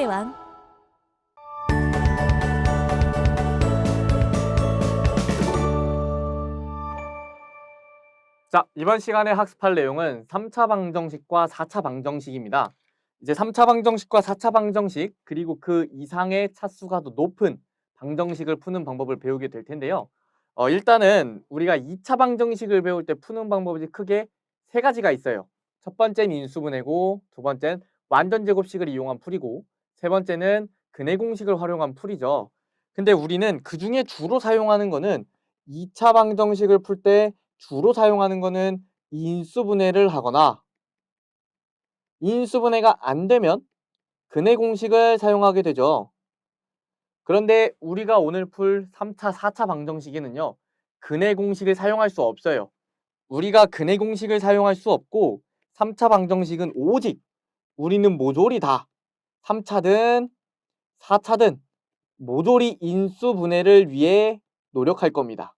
수의 왕. 자, 이번 시간에 학습할 내용은 3차 방정식과 4차 방정식입니다. 이제 3차 방정식과 4차 방정식, 그리고 그 이상의 차수가 더 높은 방정식을 푸는 방법을 배우게 될 텐데요. 일단은 우리가 2차 방정식을 배울 때 푸는 방법이 크게 세 가지가 있어요. 첫 번째는 인수분해고, 두 번째는 완전제곱식을 이용한 풀이고, 세 번째는 근해공식을 활용한 풀이죠. 근데 우리는 그 중에 주로 사용하는 거는 2차 방정식을 풀때 주로 사용하는 거는 인수분해를 하거나, 인수분해가 안 되면 근해 공식을 사용하게 되죠. 그런데 우리가 오늘 풀 3차, 4차 방정식에는요, 근해 공식을 사용할 수 없어요. 우리가 근해 공식을 사용할 수 없고, 3차 방정식은 오직 우리는 모조리 다 3차든 4차든 모조리 인수분해를 위해 노력할 겁니다.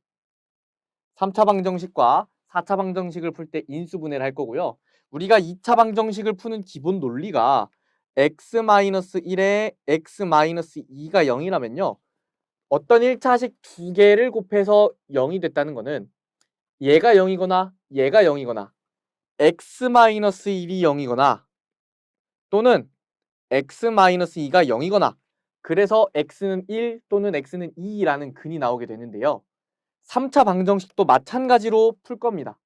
3차 방정식과 4차 방정식을 풀 때 인수분해를 할 거고요. 우리가 2차 방정식을 푸는 기본 논리가 x-1에 x-2가 0이라면요. 어떤 1차식 두 개를 곱해서 0이 됐다는 거는 얘가 0이거나 얘가 0이거나 x-1이 0이거나 또는 x-2가 0이거나 그래서 x는 1 또는 x는 2라는 근이 나오게 되는데요. 3차 방정식도 마찬가지로 풀 겁니다.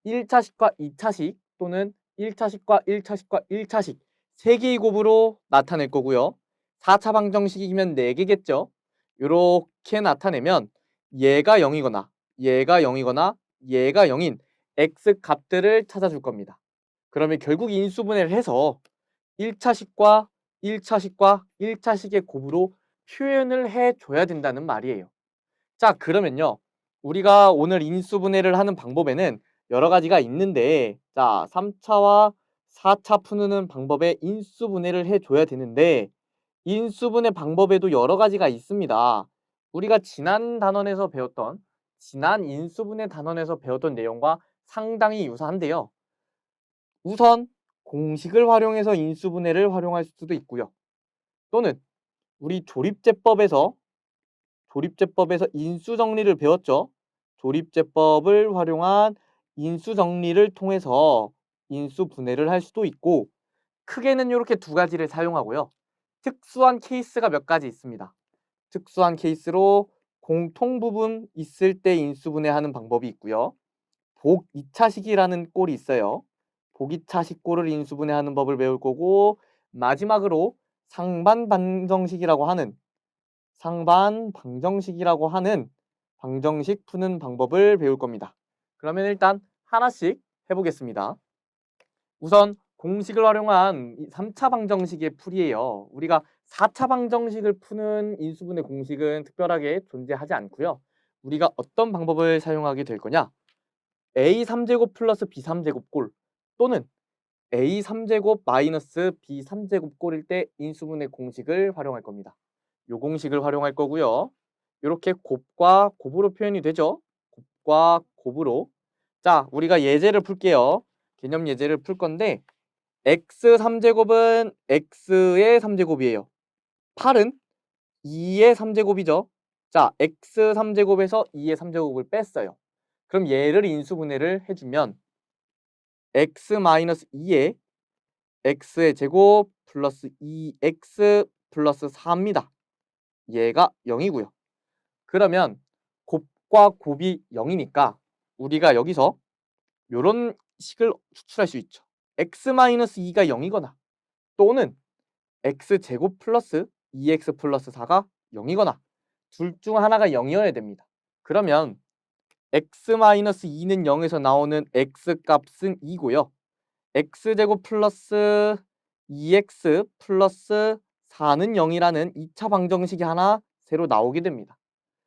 1차식과 2차식 또는 1차식과 1차식과 1차식 3개의 곱으로 나타낼 거고요. 4차 방정식이면 4개겠죠. 이렇게 나타내면 얘가 0이거나 얘가 0이거나 얘가 0인 x 값들을 찾아줄 겁니다. 그러면 결국 인수분해를 해서 1차식과 1차식과 1차식의 곱으로 표현을 해줘야 된다는 말이에요. 자, 그러면요. 우리가 오늘 인수분해를 하는 방법에는 여러 가지가 있는데, 자, 3차와 4차 푸는 방법에 인수분해를 해줘야 되는데, 인수분해 방법에도 여러 가지가 있습니다. 우리가 지난 인수분해 단원에서 배웠던 내용과 상당히 유사한데요. 우선 공식을 활용해서 인수분해를 활용할 수도 있고요. 또는 우리 조립제법에서 인수정리를 배웠죠. 조립제법을 활용한 인수정리를 통해서 인수분해를 할 수도 있고, 크게는 이렇게 두 가지를 사용하고요. 특수한 케이스가 몇 가지 있습니다. 특수한 케이스로 공통 부분 있을 때 인수분해하는 방법이 있고요. 복 2차식이라는 꼴이 있어요. 복 2차식 꼴을 인수분해하는 법을 배울 거고, 마지막으로 상반 방정식이라고 하는 방정식 푸는 방법을 배울 겁니다. 그러면 일단 하나씩 해보겠습니다. 우선 공식을 활용한 3차 방정식의 풀이에요. 우리가 4차 방정식을 푸는 인수분해 공식은 특별하게 존재하지 않고요. 우리가 어떤 방법을 사용하게 될 거냐? a3제곱 플러스 b3제곱 꼴 또는 a3제곱 마이너스 b3제곱 꼴일 때 인수분해 공식을 활용할 겁니다. 요 공식을 활용할 거고요. 이렇게 곱과 곱으로 표현이 되죠. 곱과 곱으로. 자, 우리가 예제를 풀게요. 개념 예제를 풀 건데 x3제곱은 x의 3제곱이에요. 8은 2의 3제곱이죠. 자, x3제곱에서 2의 3제곱을 뺐어요. 그럼 얘를 인수분해를 해주면 x-2에 x의 제곱 플러스 2x 플러스 4입니다. 얘가 0이고요. 그러면 곱과 곱이 0이니까 우리가 여기서 이런 식을 추출할 수 있죠. x-2가 0이거나 또는 x제곱 플러스 2x 플러스 4가 0이거나 둘 중 하나가 0이어야 됩니다. 그러면 x-2는 0에서 나오는 x값은 2고요. x제곱 플러스 2x 플러스 4는 0이라는 2차 방정식이 하나 새로 나오게 됩니다.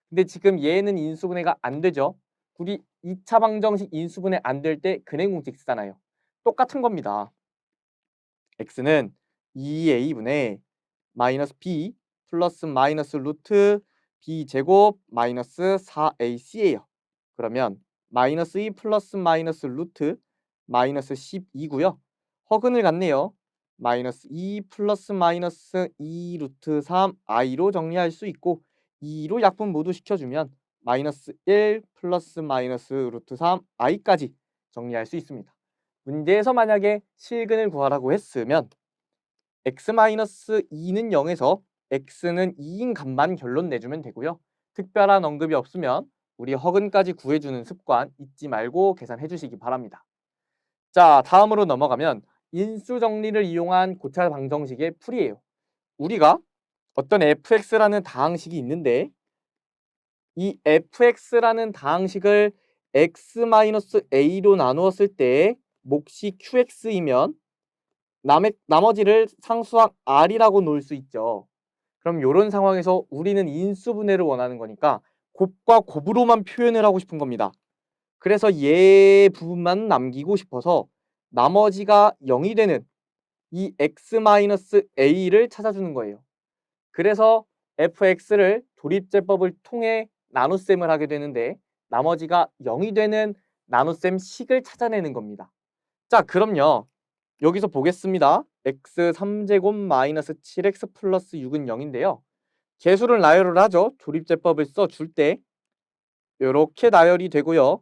근데 지금 얘는 인수분해가 안 되죠. 우리 2차 방정식 인수분해 안 될 때 근해공식 쓰잖아요. 똑같은 겁니다. x는 2a분의 마이너스 b 플러스 마이너스 루트 b제곱 마이너스 4ac예요. 그러면 마이너스 2 플러스 마이너스 루트 마이너스 12고요. 허근을 갖네요. 마이너스 2 플러스 마이너스 2 루트 3 i로 정리할 수 있고 2로 약분 모두 시켜주면 마이너스 1 플러스 마이너스 루트 3 i까지 정리할 수 있습니다. 문제에서 만약에 실근을 구하라고 했으면 x-2는 0에서 x는 2인 값만 결론 내주면 되고요. 특별한 언급이 없으면 우리 허근까지 구해주는 습관 잊지 말고 계산해 주시기 바랍니다. 자, 다음으로 넘어가면 인수 정리를 이용한 고차 방정식의 풀이에요. 우리가 어떤 fx라는 다항식이 있는데 이 fx라는 다항식을 x-a로 나누었을 때 몫이 qx이면 나머지를 상수항 r이라고 놓을 수 있죠. 그럼 이런 상황에서 우리는 인수분해를 원하는 거니까 곱과 곱으로만 표현을 하고 싶은 겁니다. 그래서 얘 부분만 남기고 싶어서 나머지가 0이 되는 이 x-a를 찾아주는 거예요. 그래서 fx를 조립제법을 통해 나눗셈을 하게 되는데 나머지가 0이 되는 나눗셈 식을 찾아내는 겁니다. 자, 그럼요. 여기서 보겠습니다. x 3제곱 마이너스 7x 플러스 6은 0인데요. 계수를 나열을 하죠. 조립제법을 써줄 때 이렇게 나열이 되고요.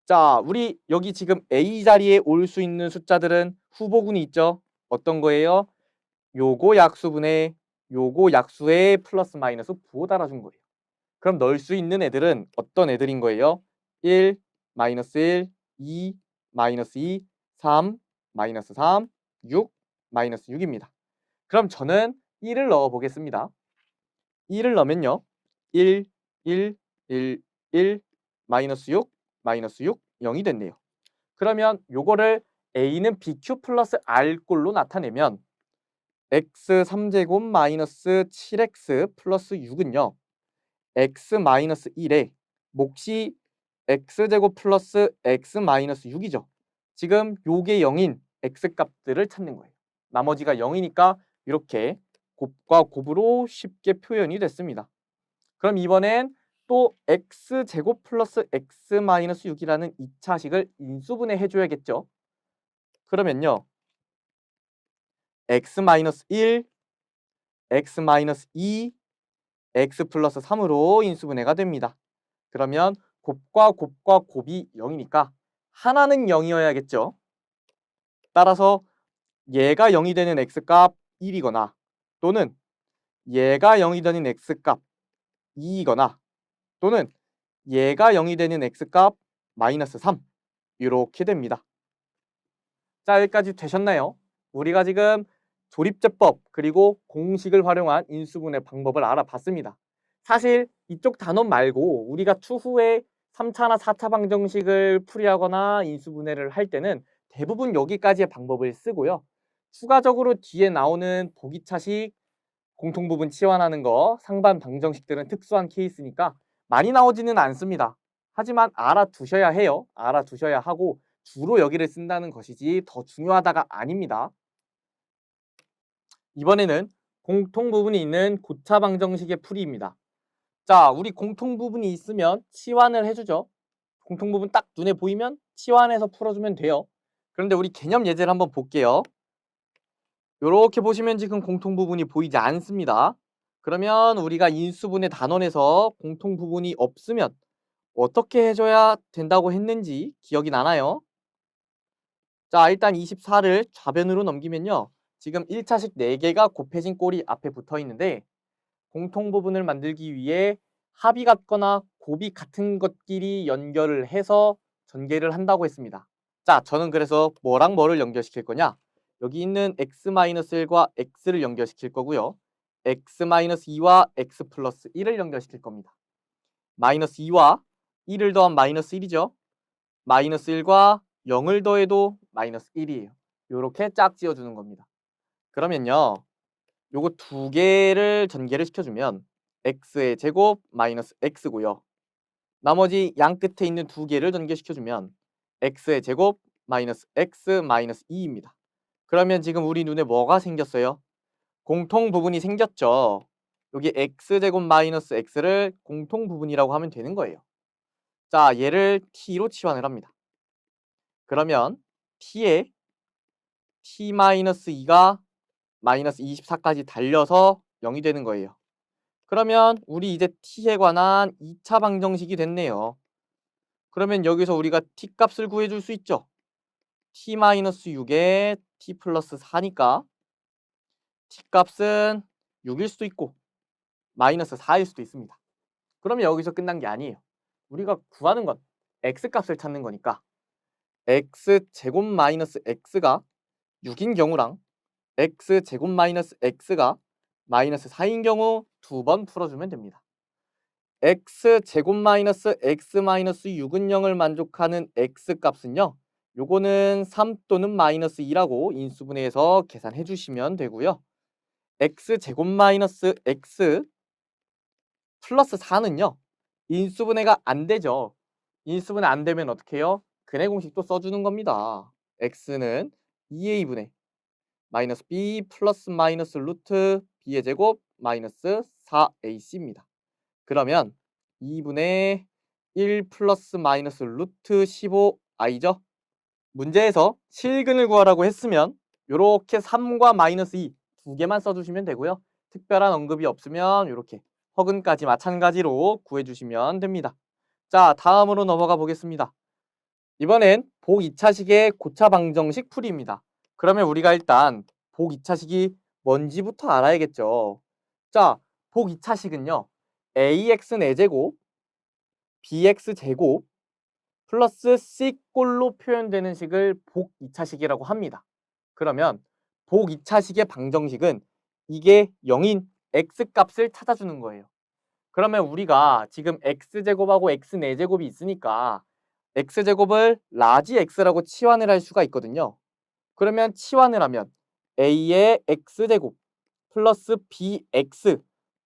자, 우리 여기 지금 A 자리에 올 수 있는 숫자들은 후보군이 있죠. 어떤 거예요? 요거 약수분의 요거 약수에 플러스 마이너스 부호 달아준 거예요. 그럼 넣을 수 있는 애들은 어떤 애들인 거예요? 1, 마이너스 1, 2, 마이너스 2, 3, 마이너스 3, 6, 마이너스 6입니다. 그럼 저는 1을 넣어 보겠습니다. 1을 넣으면요. 1, 1, 1, 1, 마이너스 6, 마이너스 6, 0이 됐네요. 그러면 요거를 A는 BQ 플러스 R꼴로 나타내면 x 3제곱 마이너스 7x 플러스 6은요. x 마이너스 1에 몫이 x제곱 플러스 x 마이너스 6이죠. 지금 요게 0인 x 값들을 찾는 거예요. 나머지가 0이니까 이렇게 곱과 곱으로 쉽게 표현이 됐습니다. 그럼 이번엔 또 x제곱 플러스 x 마이너스 6이라는 2차식을 인수분해 해줘야겠죠. 그러면요. x 마이너스 1, x 마이너스 2, x 플러스 3으로 인수분해가 됩니다. 그러면 곱과 곱과 곱이 0이니까 하나는 0이어야겠죠. 따라서 얘가 0이 되는 x값 1이거나 또는 얘가 0이 되는 x값 2이거나 또는 얘가 0이 되는 x값 마이너스 3 이렇게 됩니다. 자, 여기까지 되셨나요? 우리가 지금 조립제법 그리고 공식을 활용한 인수분해 방법을 알아봤습니다. 사실 이쪽 단원 말고 우리가 추후에 3차나 4차 방정식을 풀이하거나 인수분해를 할 때는 대부분 여기까지의 방법을 쓰고요. 추가적으로 뒤에 나오는 보기차식, 공통부분 치환하는 거, 상반 방정식들은 특수한 케이스니까 많이 나오지는 않습니다. 하지만 알아두셔야 해요. 알아두셔야 하고 주로 여기를 쓴다는 것이지 더 중요하다가 아닙니다. 이번에는 공통부분이 있는 고차 방정식의 풀이입니다. 자, 우리 공통부분이 있으면 치환을 해주죠. 공통부분 딱 눈에 보이면 치환해서 풀어주면 돼요. 그런데 우리 개념 예제를 한번 볼게요. 이렇게 보시면 지금 공통부분이 보이지 않습니다. 그러면 우리가 인수분해 단원에서 공통부분이 없으면 어떻게 해줘야 된다고 했는지 기억이 나나요? 자, 일단 24를 좌변으로 넘기면요. 지금 1차식 4개가 곱해진 꼴이 앞에 붙어 있는데 공통부분을 만들기 위해 합이 같거나 곱이 같은 것끼리 연결을 해서 전개를 한다고 했습니다. 자, 저는 그래서 뭐랑 뭐를 연결시킬 거냐? 여기 있는 x-1과 x를 연결시킬 거고요. x-2와 x 플러스 1을 연결시킬 겁니다. 마이너스 2와 1을 더한 마이너스 1이죠. 마이너스 1과 0을 더해도 마이너스 1이에요. 이렇게 짝 지어주는 겁니다. 그러면요. 요거 두 개를 전개를 시켜주면 x의 제곱 마이너스 x고요. 나머지 양 끝에 있는 두 개를 전개시켜주면 x의 제곱 마이너스 x 마이너스 2입니다. 그러면 지금 우리 눈에 뭐가 생겼어요? 공통 부분이 생겼죠. 여기 x제곱 마이너스 x를 공통 부분이라고 하면 되는 거예요. 자, 얘를 t로 치환을 합니다. 그러면 t에 t-2가 마이너스 24까지 달려서 0이 되는 거예요. 그러면 우리 이제 t에 관한 2차 방정식이 됐네요. 그러면 여기서 우리가 t 값을 구해줄 수 있죠. t-6에 t 플러스 4니까 t 값은 6일 수도 있고 마이너스 4일 수도 있습니다. 그러면 여기서 끝난 게 아니에요. 우리가 구하는 건 x 값을 찾는 거니까 x제곱 마이너스 x가 6인 경우랑 x제곱 마이너스 x가 마이너스 4인 경우 두 번 풀어주면 됩니다. x제곱 마이너스 x 마이너스 6은 0을 만족하는 x값은요. 요거는 3 또는 마이너스 2라고 인수분해해서 계산해 주시면 되고요. x제곱 마이너스 x 플러스 4는요. 인수분해가 안 되죠. 인수분해 안 되면 어떻게 해요? 근해 공식 또 써주는 겁니다. x는 2a분의 마이너스 b 플러스 마이너스 루트 b의 제곱 마이너스 4ac입니다. 그러면 2분의 1 플러스 마이너스 루트 15i죠. 문제에서 실근을 구하라고 했으면 이렇게 3과 마이너스 2 두 개만 써주시면 되고요. 특별한 언급이 없으면 이렇게 허근까지 마찬가지로 구해주시면 됩니다. 자, 다음으로 넘어가 보겠습니다. 이번엔 복 2차식의 고차 방정식 풀이입니다. 그러면 우리가 일단 복 2차식이 뭔지부터 알아야겠죠. 자, 복 2차식은요. ax 4제곱, bx 제곱, 플러스 c꼴로 표현되는 식을 복 2차식이라고 합니다. 그러면 복 2차식의 방정식은 이게 0인 x값을 찾아주는 거예요. 그러면 우리가 지금 x제곱하고 x 4제곱이 있으니까 x제곱을 라지 x라고 치환을 할 수가 있거든요. 그러면 치환을 하면 a의 x제곱 플러스 bx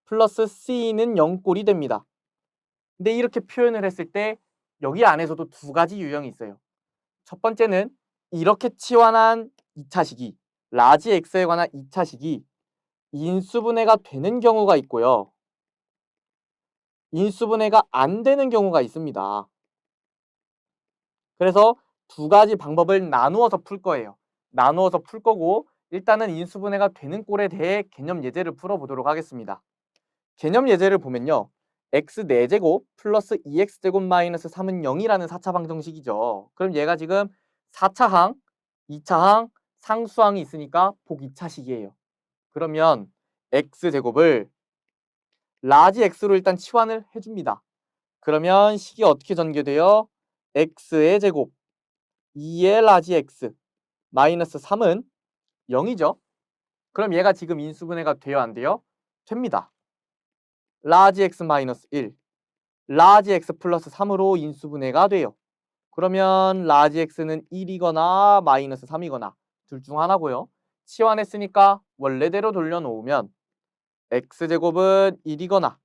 플러스 c는 0꼴이 됩니다. 근데 이렇게 표현을 했을 때 여기 안에서도 두 가지 유형이 있어요. 첫 번째는 이렇게 치환한 2차식이 라지 x에 관한 2차식이 인수분해가 되는 경우가 있고요. 인수분해가 안 되는 경우가 있습니다. 그래서 두 가지 방법을 나누어서 풀 거예요. 나누어서 풀 거고 일단은 인수분해가 되는 꼴에 대해 개념 예제를 풀어보도록 하겠습니다. 개념 예제를 보면요. x 4제곱 플러스 2x제곱 마이너스 3은 0이라는 4차 방정식이죠. 그럼 얘가 지금 4차항, 2차항, 상수항이 있으니까 복 2차식이에요. 그러면 x제곱을 라지 x로 일단 치환을 해줍니다. 그러면 식이 어떻게 전개돼요? x의 제곱 2의 라지 x 마이너스 3은 0이죠. 그럼 얘가 지금 인수분해가 돼요? 안 돼요? 됩니다. 라지 x 마이너스 1 라지 x 플러스 3으로 인수분해가 돼요. 그러면 라지 x는 1이거나 마이너스 3이거나 둘 중 하나고요. 치환했으니까 원래대로 돌려놓으면 x제곱은 1이거나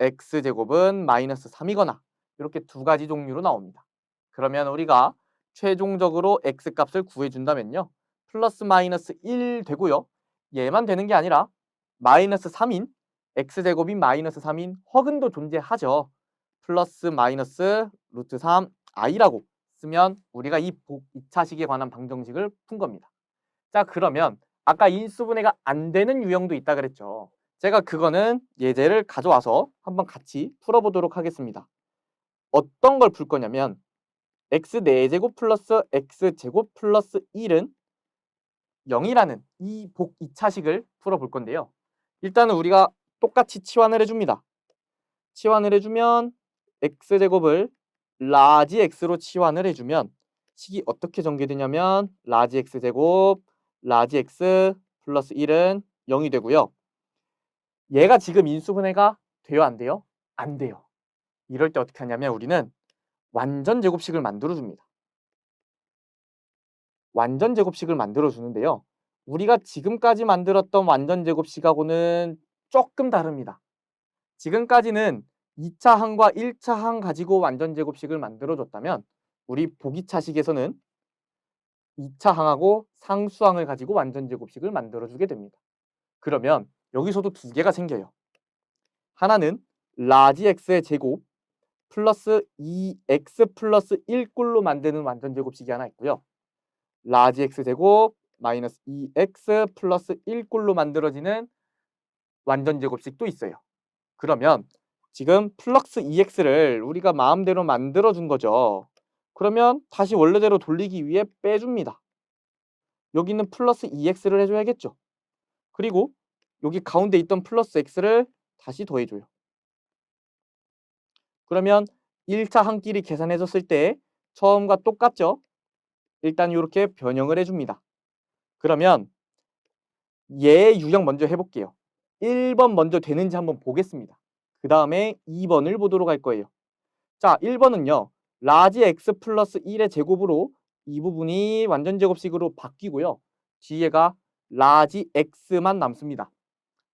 x제곱은 마이너스 3이거나 이렇게 두 가지 종류로 나옵니다. 그러면 우리가 최종적으로 x값을 구해준다면요. 플러스 마이너스 1 되고요. 얘만 되는 게 아니라 마이너스 3인 x제곱이 마이너스 3인 허근도 존재하죠. 플러스 마이너스 루트 3i라고 쓰면 우리가 이 복 2차식에 관한 방정식을 푼 겁니다. 자, 그러면 아까 인수분해가 안 되는 유형도 있다 그랬죠. 제가 그거는 예제를 가져와서 한번 같이 풀어보도록 하겠습니다. 어떤 걸 풀 거냐면 x 4제곱 플러스 x제곱 플러스 1은 0이라는 이 복 2차식을 풀어볼 건데요. 일단은 우리가 똑같이 치환을 해줍니다. 치환을 해주면 x제곱을 라지 x로 치환을 해주면 식이 어떻게 전개되냐면 라지 x제곱 라지 x 플러스 1은 0이 되고요. 얘가 지금 인수분해가 돼요? 안 돼요? 안 돼요. 이럴 때 어떻게 하냐면 우리는 완전 제곱식을 만들어줍니다. 완전 제곱식을 만들어주는데요. 우리가 지금까지 만들었던 완전 제곱식하고는 조금 다릅니다. 지금까지는 2차 항과 1차 항 가지고 완전 제곱식을 만들어줬다면 우리 보기차식에서는 2차 항하고 상수항을 가지고 완전 제곱식을 만들어주게 됩니다. 그러면 여기서도 두 개가 생겨요. 하나는 라지 x의 제곱 플러스 2x 플러스 1꼴로 만드는 완전 제곱식이 하나 있고요. 라지 x 제곱 마이너스 2x 플러스 1꼴로 만들어지는 완전제곱식도 있어요. 그러면 지금 플러스 2x를 우리가 마음대로 만들어준 거죠. 그러면 다시 원래대로 돌리기 위해 빼줍니다. 여기는 플러스 2x를 해줘야겠죠. 그리고 여기 가운데 있던 플러스 x를 다시 더해줘요. 그러면 1차 한 끼리 계산해줬을 때 처음과 똑같죠? 일단 이렇게 변형을 해줍니다. 그러면 얘 유형 먼저 해볼게요. 1번 먼저 되는지 한번 보겠습니다. 그 다음에 2번을 보도록 할 거예요. 자, 1번은요. 라지 x 플러스 1의 제곱으로 이 부분이 완전제곱식으로 바뀌고요. 뒤에가 라지 x만 남습니다.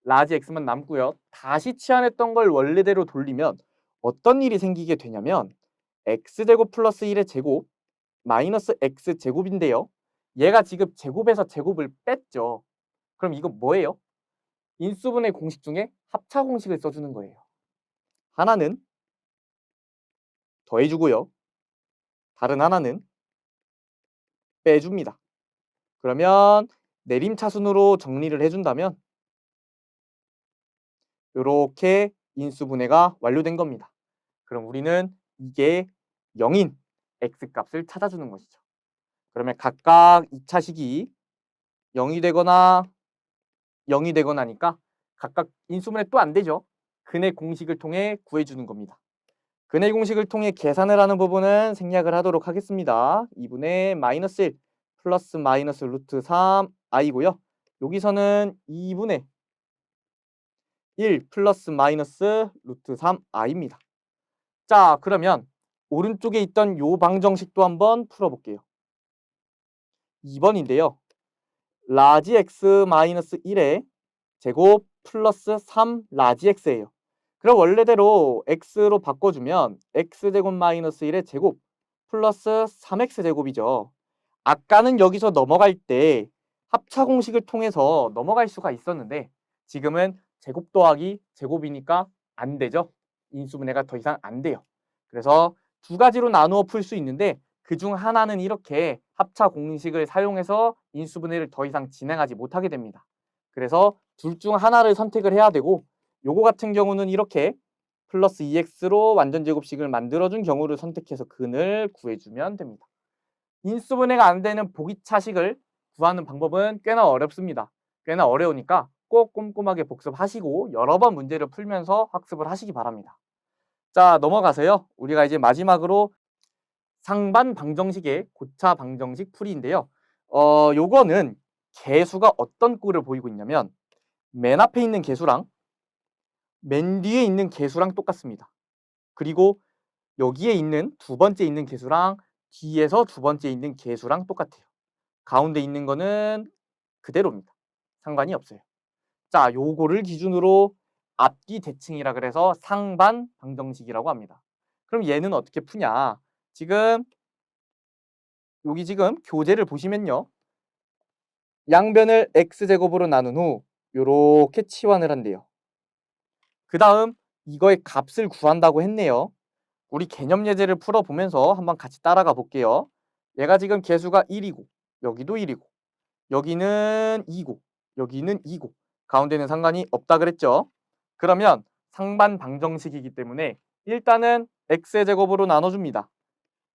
라지 x만 남고요. 다시 치환했던 걸 원래대로 돌리면 어떤 일이 생기게 되냐면 x제곱 플러스 1의 제곱 마이너스 x제곱인데요. 얘가 지금 제곱에서 제곱을 뺐죠. 그럼 이거 뭐예요? 인수분해 공식 중에 합차 공식을 써주는 거예요. 하나는 더해주고요. 다른 하나는 빼줍니다. 그러면 내림차순으로 정리를 해준다면 이렇게 인수분해가 완료된 겁니다. 그럼 우리는 이게 0인 x값을 찾아주는 것이죠. 그러면 각각 2차식이 0이 되거나 0이 되거나니까 각각 인수분해 또 안 되죠. 근의 공식을 통해 구해주는 겁니다. 근의 공식을 통해 계산을 하는 부분은 생략을 하도록 하겠습니다. 2분의 마이너스 1 플러스 마이너스 루트 3 i고요. 여기서는 2분의 1 플러스 마이너스 루트 3 i입니다. 자, 그러면 오른쪽에 있던 요 방정식도 한번 풀어볼게요. 2번인데요. 라지 x 마이너스 1의 제곱 플러스 3 라지 x예요. 그럼 원래대로 x로 바꿔주면 x제곱 마이너스 1의 제곱 플러스 3x제곱이죠. 아까는 여기서 넘어갈 때 합차 공식을 통해서 넘어갈 수가 있었는데 지금은 제곱 더하기 제곱이니까 안 되죠. 인수분해가 더 이상 안 돼요. 그래서 두 가지로 나누어 풀 수 있는데 그중 하나는 이렇게 합차 공식을 사용해서 인수분해를 더 이상 진행하지 못하게 됩니다. 그래서 둘 중 하나를 선택을 해야 되고 요거 같은 경우는 이렇게 플러스 2x로 완전제곱식을 만들어준 경우를 선택해서 근을 구해주면 됩니다. 인수분해가 안 되는 보기차식을 구하는 방법은 꽤나 어렵습니다. 꽤나 어려우니까 꼭 꼼꼼하게 복습하시고 여러 번 문제를 풀면서 학습을 하시기 바랍니다. 자, 넘어가서요. 우리가 이제 마지막으로 상반 방정식의 고차 방정식 풀이인데요. 요거는 개수가 어떤 꼴을 보이고 있냐면 맨 앞에 있는 개수랑 맨 뒤에 있는 개수랑 똑같습니다. 그리고 여기에 있는 두 번째 있는 개수랑 뒤에서 두 번째 있는 개수랑 똑같아요. 가운데 있는 거는 그대로입니다. 상관이 없어요. 자, 요거를 기준으로 앞뒤 대칭이라 그래서 상반 방정식이라고 합니다. 그럼 얘는 어떻게 푸냐? 지금 여기 지금 교재를 보시면요. 양변을 x제곱으로 나눈 후 요렇게 치환을 한대요. 그 다음 이거의 값을 구한다고 했네요. 우리 개념 예제를 풀어보면서 한번 같이 따라가 볼게요. 얘가 지금 개수가 1이고 여기도 1이고 여기는 2고 여기는 2고 가운데는 상관이 없다 그랬죠. 그러면 상반 방정식이기 때문에 일단은 x의 제곱으로 나눠줍니다.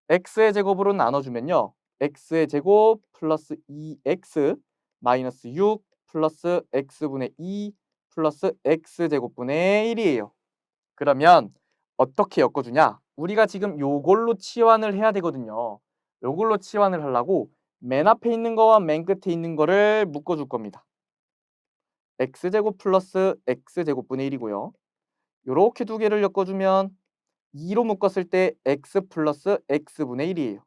x의 제곱으로 나눠주면요. x의 제곱 플러스 2x 마이너스 6 플러스 x분의 2 플러스 x제곱분의 1이에요. 그러면 어떻게 엮어주냐? 우리가 지금 요걸로 치환을 해야 되거든요. 요걸로 치환을 하려고 맨 앞에 있는 거와 맨 끝에 있는 거를 묶어줄 겁니다. x제곱 플러스 x제곱분의 1이고요. 요렇게 두 개를 엮어주면 2로 묶었을 때 x 플러스 x분의 1이에요.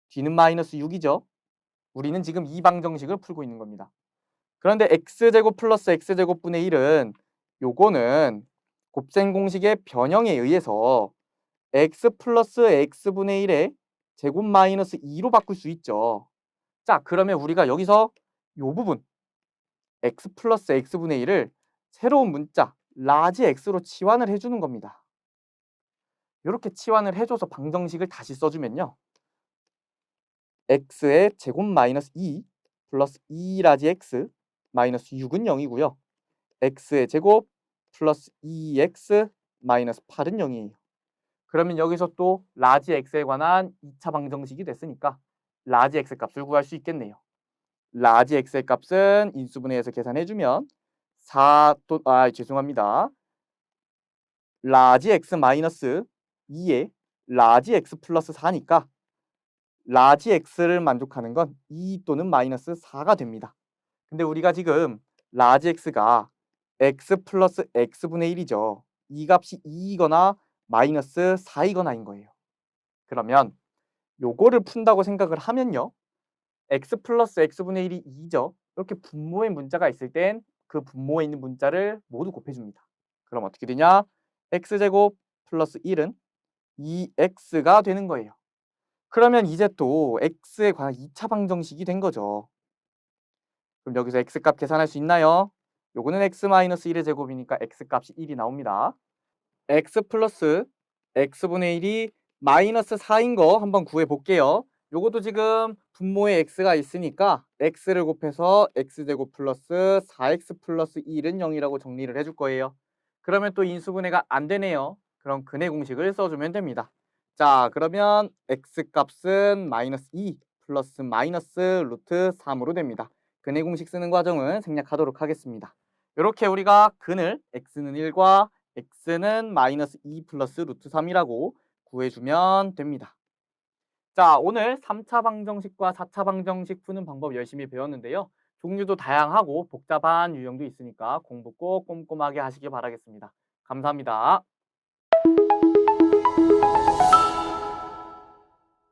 뒤는 마이너스 6이죠. 우리는 지금 이 방정식을 풀고 있는 겁니다. 그런데 x제곱 플러스 x제곱분의 1은 요거는 곱셈 공식의 변형에 의해서 x 플러스 x분의 1의 제곱 마이너스 2로 바꿀 수 있죠. 자, 그러면 우리가 여기서 요 부분 x 플러스 x분의 1을 새로운 문자 라지 x로 치환을 해주는 겁니다. 이렇게 치환을 해줘서 방정식을 다시 써주면요. x의 제곱 마이너스 2 플러스 2라지 x 마이너스 6은 0이고요. x의 제곱 플러스 2x 마이너스 8은 0이에요. 그러면 여기서 또 라지 x에 관한 2차 방정식이 됐으니까 라지 x 값을 구할 수 있겠네요. 라지 x의 값은 인수분해해서 계산해주면 죄송합니다. 라지 x 마이너스 2에 라지 x 플러스 4니까 라지 x를 만족하는 건 2 또는 마이너스 4가 됩니다. 근데 우리가 지금 라지 x가 x 플러스 x분의 1이죠. 이 값이 2이거나 마이너스 4이거나인 거예요. 그러면 요거를 푼다고 생각을 하면요. x 플러스 x분의 1이 2죠. 이렇게 분모의 문자가 있을 땐 그 분모에 있는 문자를 모두 곱해줍니다. 그럼 어떻게 되냐? x제곱 플러스 1은 2x가 되는 거예요. 그러면 이제 또 x에 관한 2차 방정식이 된 거죠. 그럼 여기서 x값 계산할 수 있나요? 요거는 x-1의 제곱이니까 x값이 1이 나옵니다. x 플러스 x분의 1이 마이너스 4인 거 한번 구해 볼게요. 요것도 지금 분모에 x가 있으니까 x를 곱해서 x제곱 플러스 4x 플러스 1은 0이라고 정리를 해줄 거예요. 그러면 또 인수분해가 안 되네요. 그럼 근해 공식을 써주면 됩니다. 자, 그러면 x값은 마이너스 2 플러스 마이너스 루트 3으로 됩니다. 근해 공식 쓰는 과정은 생략하도록 하겠습니다. 이렇게 우리가 근을 x는 1과 x는 마이너스 2 플러스 루트 3이라고 구해주면 됩니다. 자, 오늘 3차 방정식과 4차 방정식 푸는 방법 열심히 배웠는데요. 종류도 다양하고 복잡한 유형도 있으니까 공부 꼭 꼼꼼하게 하시기 바라겠습니다. 감사합니다.